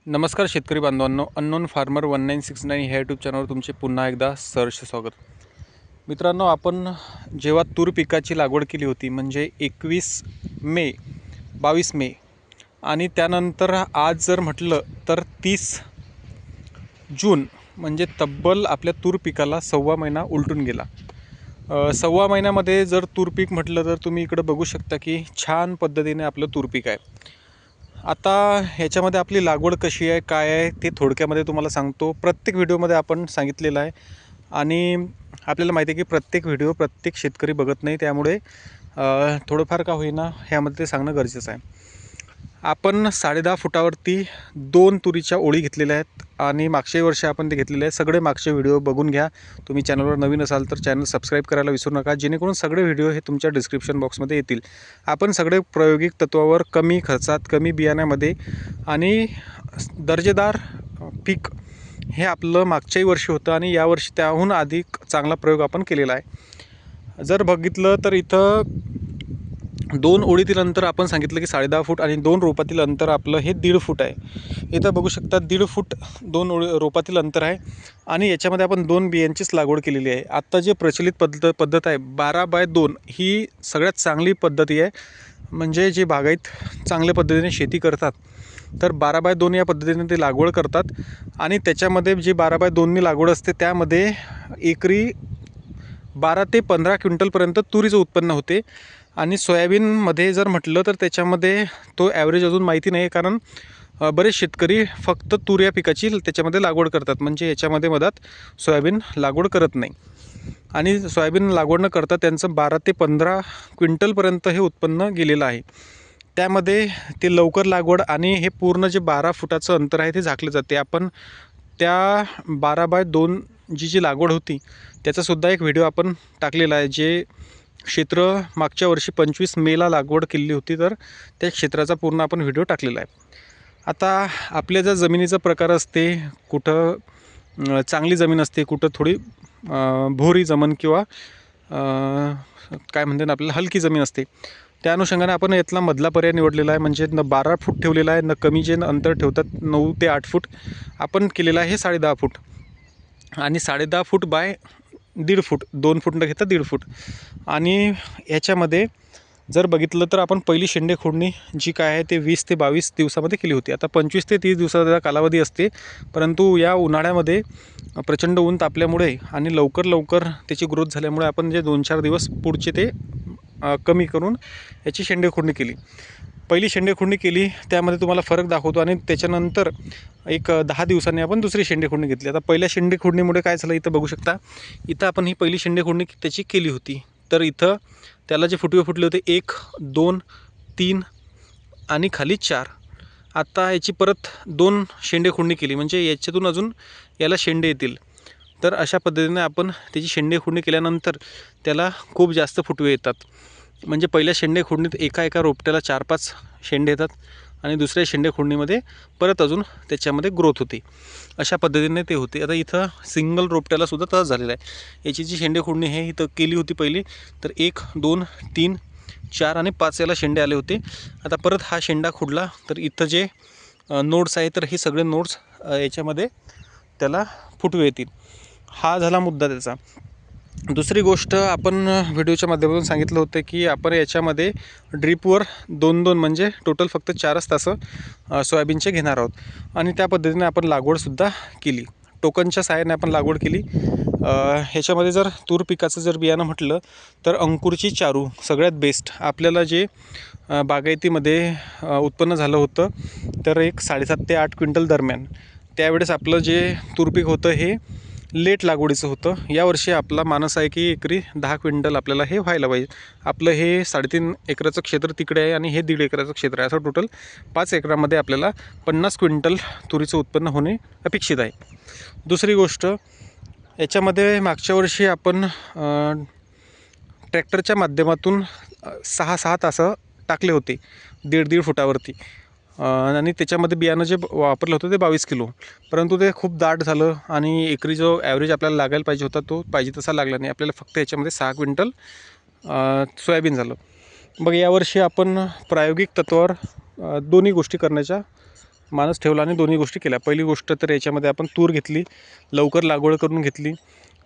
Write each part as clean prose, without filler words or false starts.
नमस्कार शेतकरी बांधवांनो, अननोन फार्मर 1969 ह्या यूट्यूब चॅनलवर तुमचे पुन्हा एकदा सहर्ष स्वागत. मित्रांनो, आपण जेव्हा तूर पिकाची लागवड केली होती म्हणजे 21 मे 22 मे आणि त्यानंतर आज जर म्हटलं तर 30 जून म्हणजे तब्बल आपल्या तूर पिकाला सव्वा महिना उलटून गेला. सव्वा महिन्यामध्ये जर तूर पीक म्हटलं तर तुम्ही इकडं बघू शकता की छान पद्धतीने आपलं तूर पीक आहे. आता ह्याच्यामध्ये आपली लागवड कशी आहे, काय आहे ते थोडक्यामध्ये तुम्हाला सांगतो. प्रत्येक व्हिडिओमध्ये आपण सांगितलेलं आहे आणि आपल्याला माहिती आहे की प्रत्येक व्हिडिओ प्रत्येक शेतकरी बघत नाही, त्यामुळे थोडंफार का होईना ह्यामध्ये ते सांगणं गरजेचं आहे. आपण 10.5 फुटावरती 2 तुरीच्या ओळी घेतलेल्या आहेत आणि मागच्या वर्षी आपण ते घेतलेले आहे. सगळे मागचे व्हिडिओ बघून घ्या. तुम्ही चॅनलवर नवीन असाल तर चॅनल सबस्क्राईब करायला विसरू नका, जेणेकरून सगळे व्हिडिओ हे तुमच्या डिस्क्रिप्शन बॉक्समध्ये येतील. आपण सगळे प्रायोगिक तत्त्वावर कमी खर्चात कमी बियाण्यामध्ये आणि दर्जेदार पीक हे आपलं मागच्याही वर्षी होतं आणि यावर्षी त्याहून अधिक चांगला प्रयोग आपण केलेला आहे. जर बघितलं तर इथं 2 ओळीतील अंतर आपण सांगितलं की 10.5 फूट आणि 2 रोपातील अंतर आपलं हे 1.5 फूट आहे. इथं बघू शकता 1.5 फूट 2 रोपातील अंतर आहे आणि याच्यामध्ये आपण 2 बियांचीच लागवड केलेली आहे. आत्ता जे प्रचलित पद्धत आहे 12x2 ही सगळ्यात चांगली पद्धती आहे. म्हणजे जे बागायत चांगल्या पद्धतीने शेती करतात तर 12x2 या पद्धतीने ते लागवड करतात आणि त्याच्यामध्ये जी 12x2नी लागवड असते त्यामध्ये एकरी 12 ते 15 क्विंटलपर्यंत तुरीचं उत्पन्न होते. आणि सोयाबीनमध्ये जर म्हटलं तर त्याच्यामध्ये तो ॲव्हरेज अजून माहिती नाही, कारण बरेच शेतकरी फक्त तूर या पिकाची त्याच्यामध्ये लागवड करतात, म्हणजे याच्यामध्ये मधात सोयाबीन लागवड करत नाही. आणि सोयाबीन लागवड न करता त्यांचं 12 ते 15 क्विंटलपर्यंत हे उत्पन्न गेलेलं आहे. त्यामध्ये ते लवकर लागवड आणि हे पूर्ण जे 12 फुटाचं अंतर आहे ते झाकलं जाते. आपण त्या 12x2 जी लागवड होती त्याचासुद्धा एक व्हिडिओ आपण टाकलेला आहे. जे क्षेत्र मागच्या वर्षी 25 मेला लागवड केली होती, तर त्या क्षेत्राचा पूर्ण आपण व्हिडिओ टाकलेला आहे. आता आपल्या ज्या जमिनीचा प्रकार असते, कुठं चांगली जमीन असते, कुठं थोडी भोरी जमीन किंवा काय म्हणते ना आपल्याला हलकी जमीन असते, त्या अनुषंगाने आपण यातला मधला पर्याय निवडलेला आहे. म्हणजे न 12 फूट ठेवलेला आहे, न कमी जे अंतर ठेवतात 9 ते 8 फूट आपण केलेलं आहे. 10.5 फूट आणि 10.5 फूट बाय 1.5 फूट, 2 फूट न घेता 1.5 फूट. आणि ह्याच्यामध्ये जर बघितलं तर आपण पहिली शेंडे खोडणी जी काय आहे ते 20 ते 22 दिवसामध्ये केली होती. आता 25 ते 30 दिवसाचा कालावधी असते, परंतु या उन्हाळ्यामध्ये प्रचंड ऊन तापल्यामुळे आणि लवकर त्याची ग्रोथ झाल्यामुळे आपण जे 2-4 दिवस पुढचे ते कमी करून याची शेंडे खोडणी केली. पहिली शेंडे खोडणी केली, त्यामध्ये तुम्हाला फरक दाखवतो आणि त्याच्यानंतर एक 10 दिवसांनी आपण दुसरी शेंडे खोडणी घेतली. आता पहिल्या शेंडे खोडणीमुळे काय झालं, इथं बघू शकता, इथं आपण ही पहिली शेंडे खोडणी त्याची केली होती, तर इथं त्याला जे फुटवे फुटले होते 1, 2, 3 आणि खाली 4. आता याची परत 2 शेंडे खोडणी केली, म्हणजे याच्यातून अजून याला शेंडे येतील. तर अशा पद्धतीने आपण त्याची शेंडे खोडणी केल्यानंतर त्याला खूप जास्त फुटवे येतात. म्हणजे पहिल्या शेंडे खोडणीत एका रोपट्याला 4-5 शेंडे येतात आणि दुसऱ्या शेंडे खोडणीमध्ये परत अजून त्याच्यामध्ये ग्रोथ होते. अशा पद्धतीने ते होते. आता इथं सिंगल रोपट्यालासुद्धा तसंच झालेलं आहे. याची जी शेंडे खोडणी आहे इथं केली होती पहिली, तर 1, 2, 3, 4 आणि 5 याला शेंडे आले होते. आता परत हा शेंडा खोडला, तर इथं जे नोड्स आहे तर हे सगळे नोड्स याच्यामध्ये त्याला फुटवे येतील. हा झाला मुद्दा त्याचा. दुसरी गोष्ट, आपण व्हिडिओच्या माध्यमातून सांगितलं होतं की आपण याच्यामध्ये ड्रीपवर 2-2 म्हणजे टोटल फक्त 4च तासं सोयाबीनचे घेणार आहोत आणि त्या पद्धतीने आपण लागवडसुद्धा केली. टोकनच्या सहाय्याने आपण लागवड केली. ह्याच्यामध्ये जर तूर पिकाचं जर बियाणं म्हटलं तर अंकुरची चारू सगळ्यात बेस्ट. आपल्याला जे बागायतीमध्ये उत्पन्न झालं होतं तर एक 7.5 ते 8 क्विंटल दरम्यान, त्यावेळेस आपलं जे तूर पीक होतं हे लेट लागवडीचं होतं. यावर्षी आपला मानस आहे की एकरी 10 क्विंटल आपल्याला हे व्हायला पाहिजे. आपलं हे 3.5 एकराचं क्षेत्र तिकडे आहे आणि हे 1.5 एकराचं क्षेत्र आहे. असं टोटल 5 एकरामध्ये आपल्याला 50 क्विंटल तुरीचं उत्पन्न होणे अपेक्षित आहे. दुसरी गोष्ट, याच्यामध्ये मागच्या वर्षी आपण ट्रॅक्टरच्या माध्यमातून 6-6 तासं टाकले होते 1.5 फुटावरती आणि त्याच्यामध्ये बियाणं जे वापरलं होतं ते 22 किलो, परंतु ते खूप दाट झालं आणि एकरी जो ॲव्हरेज आपल्याला लागायला पाहिजे होता तो पाहिजे तसा लागला नाही. आपल्याला फक्त याच्यामध्ये 6 क्विंटल सोयाबीन झालं. मग यावर्षी आपण प्रायोगिक तत्त्वावर दोन्ही गोष्टी करण्याचा मानस ठेवला आणि दोन्ही गोष्टी केल्या. पहिली गोष्ट तर याच्यामध्ये आपण तूर घेतली, लवकर लागवड करून घेतली.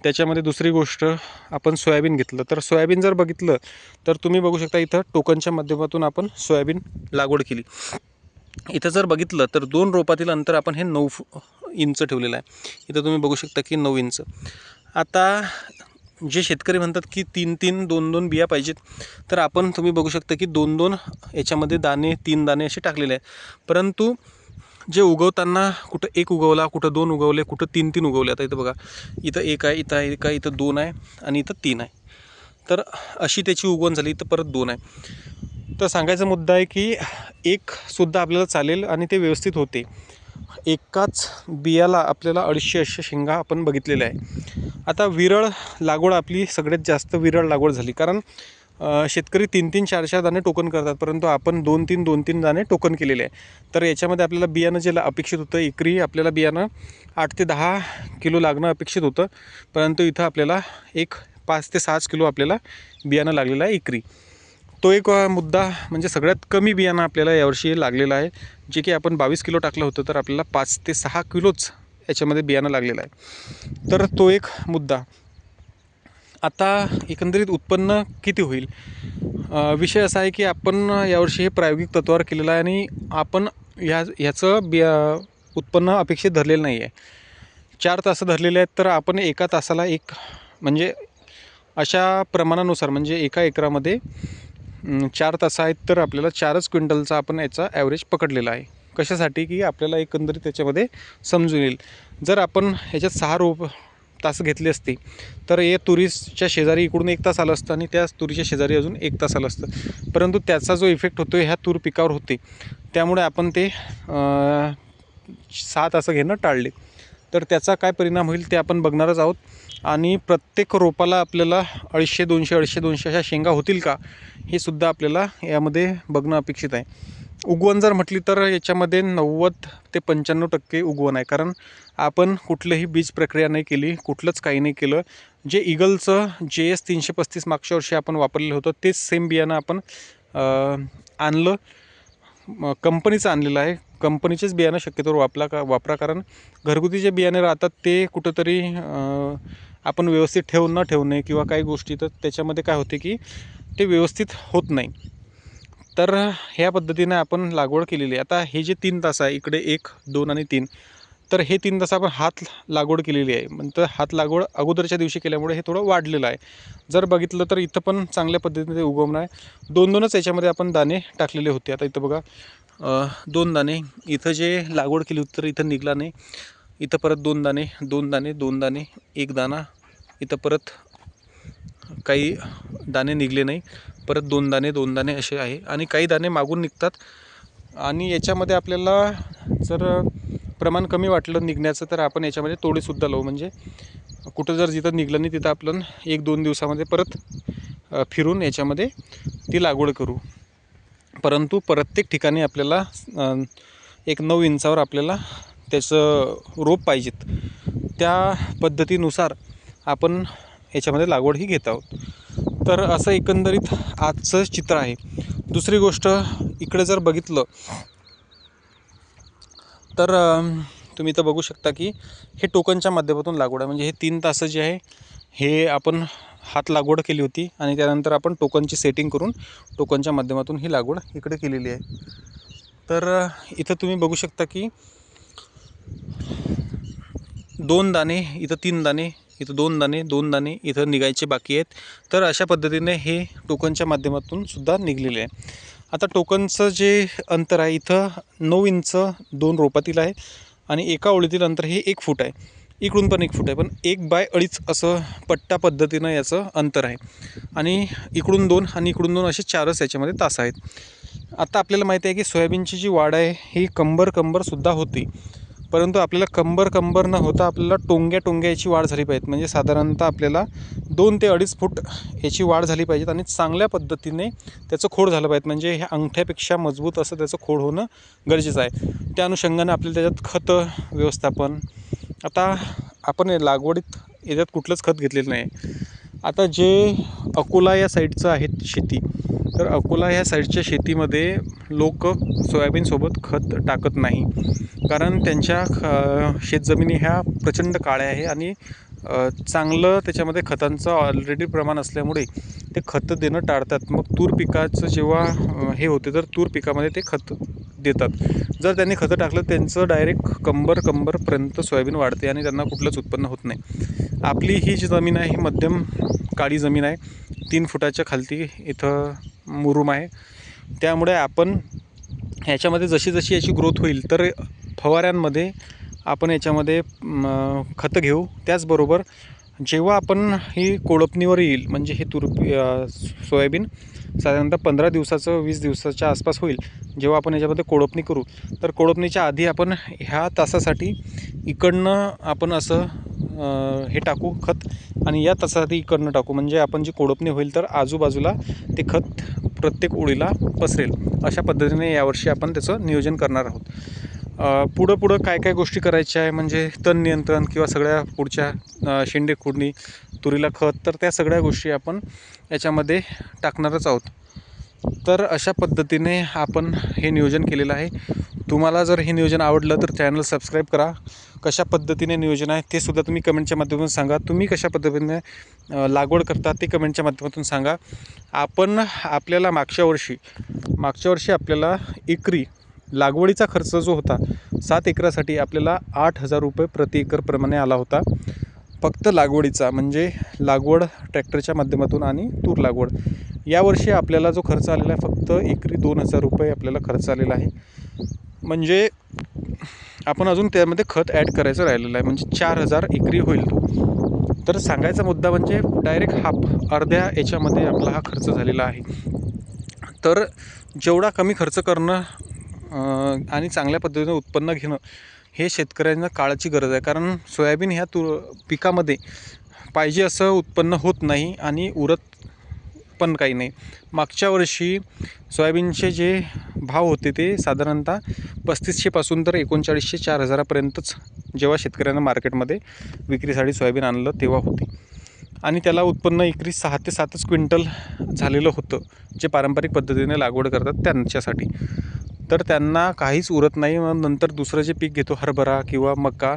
त्याच्यामध्ये दुसरी गोष्ट आपण सोयाबीन घेतलं. तर सोयाबीन जर बघितलं तर तुम्ही बघू शकता इथं टोकनच्या माध्यमातून आपण सोयाबीन लागवड केली. इथं जर बघितलं तर 2 रोपातील अंतर आपण हे 9 इंच ठेवलेलं आहे. इथं तुम्ही बघू शकता की 9 इंच. आता जे शेतकरी म्हणतात की 3-3, 2-2 बिया पाहिजेत, तर आपण तुम्ही बघू शकता की 2-2 याच्यामध्ये दाणे, 3 दाणे असे टाकलेले आहे. परंतु जे उगवताना कुठं 1 उगवला, कुठं 2 उगवले, कुठं 3-3 उगवले. आता इथं बघा, इथं 1 आहे, इथं 1 आहे, इथं 2 आहे आणि इथं 3 आहे. तर अशी त्याची उगवण झाली. इथं परत 2 आहे. तर सांगायचा मुद्दा आहे की 1 सुद्धा आपल्याला चालेल आणि ते व्यवस्थित होते. एकाच बियाला आपल्याला 250 शेंगा आपण बघितलेल्या आहे. आता विरळ लागवड आपली सगळ्यात जास्त विरळ लागवड झाली, कारण शेतकरी 3-3, 4-4 दाणे टोकन करतात, परंतु आपण 2-3 दाणे टोकन केलेले आहे. तर याच्यामध्ये आपल्याला बियाणं जे अपेक्षित होतं, एकरी आपल्याला बियाणं 8 ते 10 किलो लागणं अपेक्षित होतं, परंतु इथं आपल्याला 5 ते 6 किलो आपल्याला बियाणं लागलेलं आहे एकरी. तो एक मुद्दा म्हणजे सगळ्यात कमी बियाणं आपल्याला यावर्षी लागलेलं आहे, जे की आपण 22 किलो टाकलं होतं, तर आपल्याला 5 ते 6 किलोच याच्यामध्ये बियाणं लागलेलं आहे. तर तो एक मुद्दा. आता एकंदरीत उत्पन्न किती होईल, विषय असा आहे की आपण यावर्षी हे प्रायोगिक तत्त्वावर केलेलं आहे आणि आपण ह्याचं उत्पन्न अपेक्षित धरलेलं नाही आहे. 4 तास धरलेले आहेत, तर आपण एका तासाला म्हणजे अशा प्रमाणानुसार म्हणजे एका एकरामध्ये 4 तास आहेत, तर आपल्याला 4च क्विंटलचा आपण याचा ॲव्हरेज पकडलेला आहे. कशासाठी की आपल्याला एकंदरीत त्याच्यामध्ये समजून येईल. जर आपण ह्याच्यात 6 तास घेतले असते, तर हे तुरीच्या शेजारी इकडून 1 तास आलं असतं आणि त्या तुरीच्या शेजारी अजून 1 तास आलं असतं, परंतु त्याचा जो इफेक्ट होतो ह्या तूर पिकावर होते, त्यामुळे आपण ते 6 तास घेणं टाळले. तर त्याचा काय परिणाम होईल ते आपण बघणारच आहोत. आणि प्रत्येक रोपाला आपल्याला 250-250 अशा शेंगा होतील का, हे सुद्धा आपल्याला यामध्ये बघणं अपेक्षित आहे. उगवण जर म्हटली तर याच्यामध्ये 90 ते 95% उगवण आहे, कारण आपण कुठलंही बीज प्रक्रिया नाही केली, कुठलंच काही नाही केलं. जे ईगलचं JS 335 मागच्या वर्षी आपण वापरलेलं होतं, तेच सेम बियाणं आपण आणलं, कंपनीचं आणलेलं आहे. कंपनीचेच बियाणं शक्यतोवर वापरा, कारण घरगुती जे बियाणे राहतात ते कुठंतरी आपण व्यवस्थित न ठेवणे किंवा काही गोष्टी, तर त्याच्यामध्ये काय होते की ते व्यवस्थित होत नाही. तर ह्या पद्धतीने आपण लागवड केलेली आहे. आता हे जे 3 तास आहे, इकडे 1, 2 आणि 3, तर हे 3 तास आपण हात लागवड केलेली आहे. नंतर हात लागवड अगोदरच्या दिवशी केल्यामुळे हे थोडं वाढलेलं आहे. जर बघितलं तर इथं पण चांगल्या पद्धतीने उगवणं आहे. 2-2च याच्यामध्ये आपण दाणे टाकलेले होते. आता इथं बघा, 2 दाणे. इथं जे लागवड केली होती तर इथं निघला नाही. इथं परत 2 दाणे, 2 दाणे, 2 दाणे, 1 दाणा. इथं परत काही दाणे निघले नाही, परत 2 दाणे, 2 दाणे असे आहे आणि काही दाणे मागून निघतात. आणि याच्यामध्ये आपल्याला जर प्रमाण कमी वाटलं निघण्याचं, तर आपण याच्यामध्ये तोडेसुद्धा लावू. म्हणजे कुठं जर जिथं निघलं नाही तिथं आपण 1-2 दिवसामध्ये परत फिरून याच्यामध्ये ती लागवड करू. परंतु प्रत्येक ठिकाणी आपल्याला 9 इंचावर आपल्याला त्याचं रोप पाहिजेत. त्या पद्धतीनुसार आपण याच्यामध्ये लागवड ही घेत आहोत. तर असं एकंदरीत आजचं चित्र आहे. दुसरी गोष्ट इकडे जर बघितलं तर तुम्ही इथं बघू शकता की हे टोकनच्या माध्यमातून लागवड आहे. म्हणजे हे 3 तास जे आहे हे आपण हात लागवड केली होती आणि त्यानंतर आपण टोकनची सेटिंग करून टोकनच्या माध्यमातून ही लागवड इकडे केलेली आहे. तर इथं तुम्ही बघू शकता की 2 दाणे, इथं 3 दाणे, इथं 2 दाणे, 2 दाणे इथं निघायचे बाकी आहेत. तर अशा पद्धतीने हे टोकनच्या माध्यमातून सुद्धा निघलेले आहे. आता टोकनचं जे अंतर आहे इथं 9 इंच 2 रोपातील आहे आणि एका ओळीतील अंतर हे 1 फूट आहे. इकडून पण 1 फूट आहे, पण 1/2 असं पट्टा पद्धतीनं याचं अंतर आहे. आणि इकडून 2 आणि इकडून 2 असे 4च याच्यामध्ये तास आहेत. आता आपल्याला माहिती आहे की सोयाबीनची जी वाढ आहे ही कंबरसुद्धा होती, परंतु आपल्याला कंबर न होता आपल्याला टोंग्या याची वाढ झाली पाहिजे. म्हणजे साधारणतः आपल्याला 2 ते 2.5 फूट याची वाढ झाली पाहिजे आणि चांगल्या पद्धतीने त्याचं खोड झालं पाहिजे. म्हणजे ह्या अंगठ्यापेक्षा मजबूत असं त्याचं खोड होणं गरजेचं आहे. त्या अनुषंगाने आपल्याला त्याच्यात खतं व्यवस्थापन, आता आपण लागवडीत याच्यात कुठलंच खत घेतलेलं नाही. आता जे अकोला या साईडचं आहे शेती, तर अकोला ह्या साईडच्या शेतीमध्ये लोक सोयाबीनसोबत खत टाकत नाही, कारण त्यांच्या शेतजमिनी ह्या प्रचंड काळ्या आहे आणि चांगलं त्याच्यामध्ये खतांचं ऑलरेडी प्रमाण असल्यामुळे ते खतं देणं टाळतात. मग तूर पिकाचं जेव्हा हे होते तर तूर पिकामध्ये ते खत देतात. जर त्यांनी खतं टाकलं त्यांचं डायरेक्ट कंबरपर्यंत सोयाबीन वाढते आणि त्यांना कुठलंच उत्पन्न होत नाही. आपली ही जी जमीन आहे ही मध्यम काळी जमीन आहे, 3 फुटाच्या खालती इथं मुरूम आहे. त्यामुळे आपण ह्याच्यामध्ये जशी जशी याची ग्रोथ होईल तर फवाऱ्यांमध्ये आपण याच्यामध्ये खतं घेऊ. त्याचबरोबर जेव्हा आपण ही कोळपणीवर येईल, म्हणजे हे सोयाबीन साधारणतः 15 दिवसाचं 20 दिवसाच्या आसपास होईल, जेव्हा आपण याच्यामध्ये कोळपणी करू, तर कोळपणीच्या आधी आपण ह्या तासासाठी इकडनं आपण असं हे टाकू खत, आणि या तासासाठी इकडनं टाकू, म्हणजे आपण जी कोळपणी होईल तर आजूबाजूला ते खत प्रत्येक ओळीला पसरेल. अशा पद्धतीने यावर्षी आपण त्याचं नियोजन करणार आहोत. पुढं काय काय गोष्टी करायच्या आहे, म्हणजे तण नियंत्रण किंवा सगळ्या पुढच्या शेंडे खुडणी, तुरीला खत, तर त्या सगळ्या गोष्टी आपण याच्यामध्ये टाकणारच आहोत. तर अशा पद्धतीने आपण हे नियोजन केलेलं आहे. तुम्हाला जर हे नियोजन आवडलं तर चॅनल सबस्क्राईब करा. कशा पद्धतीने नियोजन आहे ते सुद्धा तुम्ही कमेंटच्या माध्यमातून सांगा. तुम्ही कशा पद्धतीने लागवड करता ते कमेंटच्या माध्यमातून सांगा. आपल्याला मागच्या वर्षी आपल्याला एकरी लागवडीचा खर्च जो होता 7 एकरासाठी आपल्याला 8,000 रुपये प्रति एकर प्रमाणे आला होता. फक्त लागवडीचा, म्हणजे लागवड ट्रॅक्टरच्या माध्यमातून आणि तूर लागवड. यावर्षी आपल्याला जो खर्च आलेला आहे फक्त एकरी 2,000 रुपये आपल्याला खर्च आलेला आहे. म्हणजे आपण अजून त्यामध्ये खत ॲड करायचं राहिलेलं आहे, म्हणजे 4,000 एकरी होईल तो. तर सांगायचा मुद्दा म्हणजे डायरेक्ट अर्ध्या याच्यामध्ये आपला हा खर्च झालेला आहे. तर जेवढा कमी खर्च करणं आणि चांगल्या पद्धतीने उत्पन्न घेणं हे शेतकऱ्यांना काळाची गरज आहे. कारण सोयाबीन ह्या पिकामध्ये पाहिजे असं उत्पन्न होत नाही आणि उरत पण काही नाही. मागच्या वर्षी सोयाबीनचे जे भाव होते ते साधारणतः 3500 पासून तर 3900 4,000पर्यंतच जेव्हा शेतकऱ्यांना मार्केटमध्ये विक्रीसाठी सोयाबीन आणलं तेव्हा होते, आणि त्याला उत्पन्न एकरी 6 ते 7 क्विंटल झालेलं होतं, जे पारंपरिक पद्धतीने लागवड करतात त्यांच्यासाठी. तर त्यांना काहीच उरत नाही. मग नंतर दुसरं जे पीक घेतो हरभरा किंवा मका,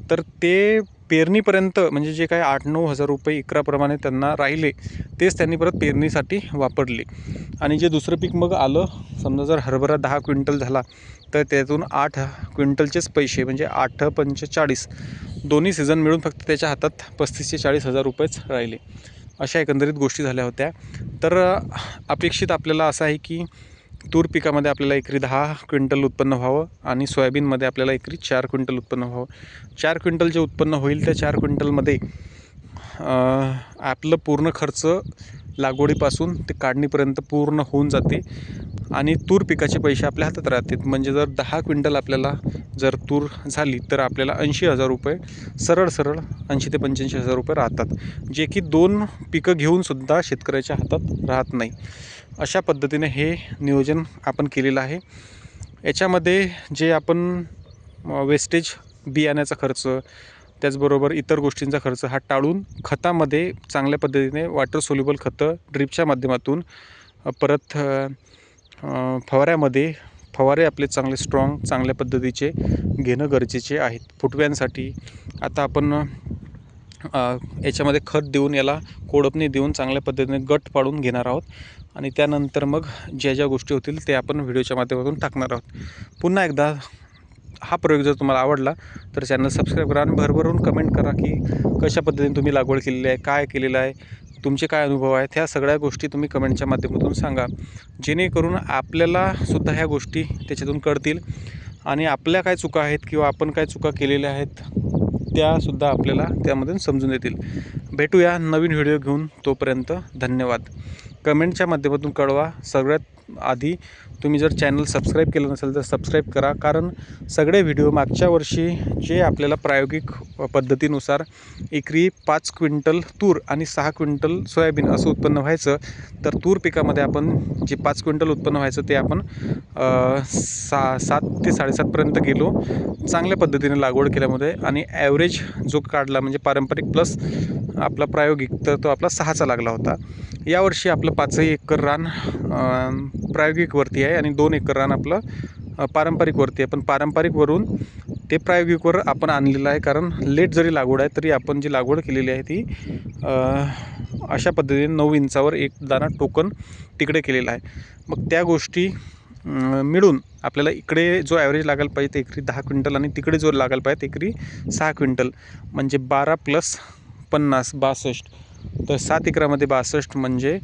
तर ते पेरणीपर्यंत, म्हणजे जे काही 8-9 हजार रुपये एकराप्रमाणे त्यांना राहिले तेच त्यांनी परत पेरणीसाठी वापरले. आणि जे दुसरं पीक मग आलं, समजा जर हरभरा 10 क्विंटल झाला तर त्यातून 8 क्विंटलचेच पैसे, म्हणजे 8-5 40, दोन्ही सीझन मिळून फक्त त्याच्या हातात 35,000 ते 40,000 रुपयेच राहिले. अशा एकंदरीत गोष्टी झाल्या होत्या. तर अपेक्षित आपल्याला असं आहे की तूर पिकामध्ये आपल्याला एकरी 10 क्विंटल उत्पन्न व्हावं आणि सोयाबीनमध्ये आपल्याला एकरी 4 क्विंटल उत्पन्न व्हावं. 4 क्विंटल जे उत्पन्न होईल त्या 4 क्विंटलमध्ये आपलं पूर्ण खर्च लागवडीपासून ते काढणीपर्यंत पूर्ण होऊन जाते आणि तूर पिकाचे पैसे आपल्या हातात राहतात. म्हणजे जर 10 क्विंटल आपल्याला जर तूर झाली तर आपल्याला 80,000 रुपये सरळ 80 ते 85,000 रुपये राहतात, जे की 2 पिकं घेऊनसुद्धा शेतकऱ्याच्या हातात राहत नाही. अशा पद्धतीने हे नियोजन आपण केलेलं आहे. याच्यामध्ये जे आपण वेस्टेज बियाण्याचा खर्च, त्याचबरोबर इतर गोष्टींचा खर्च हा टाळून खतामध्ये चांगल्या पद्धतीने वॉटर सोल्युबल खतं ड्रिपच्या माध्यमातून, परत फवारे आपले चांगले स्ट्रॉंग चांगल्या पद्धतीचे घेणं गरजेचे आहेत. फुटव्यांसाठी आता आपण याच्यामध्ये खत देऊन, याला कोळपणी देऊन चांगल्या पद्धतीने गट पाडून घेणार आहोत आणि त्यानंतर मग ज्या ज्या गोष्टी होतील ते आपण व्हिडिओच्या माध्यमातून टाकणार आहोत. पुन्हा एकदा हा प्रयोग जर तुम्हाला आवडला तर चॅनल सबस्क्राईब करा आणि भरभरून कमेंट करा की कशा पद्धतीने तुम्ही लागवड केलेली आहे, काय केलेलं आहे, तुमचे काय अनुभव आहेत. ह्या सगळ्या गोष्टी तुम्ही कमेंटच्या माध्यमातून सांगा, जेणेकरून आपल्यालासुद्धा ह्या गोष्टी त्याच्यातून कळतील आणि आपल्या काय चुका आहेत किंवा आपण काय चुका केलेल्या आहेत त्यासुद्धा आपल्याला त्यामधून समजून येतील. भेटूया नवीन व्हिडिओ घेऊन, तोपर्यंत धन्यवाद. कमेंटच्या माध्यमातून कळवा. सगळ्यात आधी तुम्ही जर चॅनल सबस्क्राईब केलं नसेल तर सबस्क्राईब करा, कारण सगळे व्हिडिओ मागच्या वर्षी जे आपल्याला प्रायोगिक पद्धतीनुसार एकरी 5 क्विंटल तूर आणि 6 क्विंटल सोयाबीन असं उत्पन्न व्हायचं, तर तूर पिकामध्ये आपण जे 5 क्विंटल उत्पन्न व्हायचं ते आपण 7 ते 7.5पर्यंत गेलो चांगल्या पद्धतीने लागवड केल्यामध्ये, आणि ॲव्हरेज जो काढला म्हणजे पारंपरिक प्लस आपला प्रायोगिक तर तो आपला 6चा लागला होता. यावर्षी आपलं 5 एकर रान प्रायोगिकवरती आहे आणि 2 एकर रान आपलं पारंपरिकवरती आहे. पण पारंपरिकवरून ते प्रायोगिकवर आपण आणलेलं आहे, कारण लेट जरी लागवड आहे तरी आपण जी लागवड केलेली आहे ती अशा पद्धतीने 9 इंचावर एक दाना टोकन तिकडे केलेला आहे. मग त्या गोष्टी मिळून आपल्याला इकडे जो ॲव्हरेज लागायला पाहिजे ते एकरी 10 क्विंटल आणि तिकडे जो लागायला पाहिजे ते एकरी 6 क्विंटल, म्हणजे 12 + 50 62. तर 7 एकरामध्ये 62 म्हणजे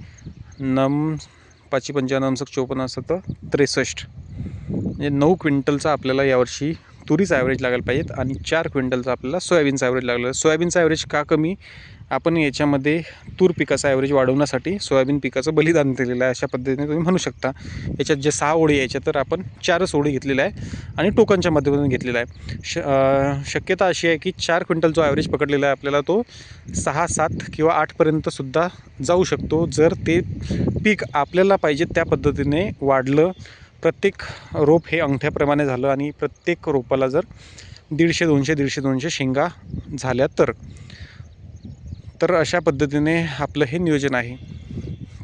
9 5 55 54 63, म्हणजे 9 क्विंटलचा आपल्याला यावर्षी तुरीचा ॲव्हरेज लागायला पाहिजेत आणि 4 क्विंटलचा आपल्याला सोयाबीनचा ॲव्हरेज लागला. सोयाबीनचा ॲव्हरेज का कमी? आपण याच्यामध्ये तूर पिकाचा ॲव्हरेज वाढवण्यासाठी सोयाबीन पिकाचं बलिदान दिलेलं आहे, अशा पद्धतीने तुम्ही म्हणू शकता. याच्यात जे 6 ओळी याच्यात तर आपण 4च ओळी घेतलेल्या आहे आणि टोकनच्या माध्यमातून घेतलेला आहे. शक्यता अशी आहे की 4 क्विंटल जो ॲव्हरेज पकडलेला आहे आपल्याला तो 6 7 किंवा 8पर्यंतसुद्धा जाऊ शकतो, जर ते पीक आपल्याला पाहिजे त्या पद्धतीने वाढलं. प्रत्येक रोप हे अंगठ्याप्रमाणे झालं आणि प्रत्येक रोपाला जर 150-200 शेंगा झाल्या तर अशा पद्धतीने आपलं हे नियोजन आहे.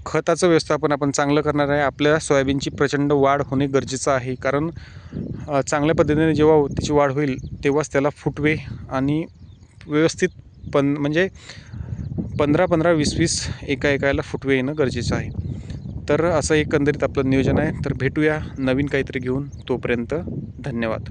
खताचं व्यवस्थापन आपण चांगलं करणार आहे. आपल्या सोयाबीनची प्रचंड वाढ होणे गरजेचं आहे, कारण चांगल्या पद्धतीने जेव्हा त्याची वाढ होईल तेव्हाच त्याला फुटवे आणि व्यवस्थित म्हणजे 15-15 20-20 एकाला फुटवे येणं गरजेचं आहे. तर असं एकंदरीत आपलं नियोजन आहे. तर भेटूया नवीन काहीतरी घेऊन. तोपर्यंत धन्यवाद.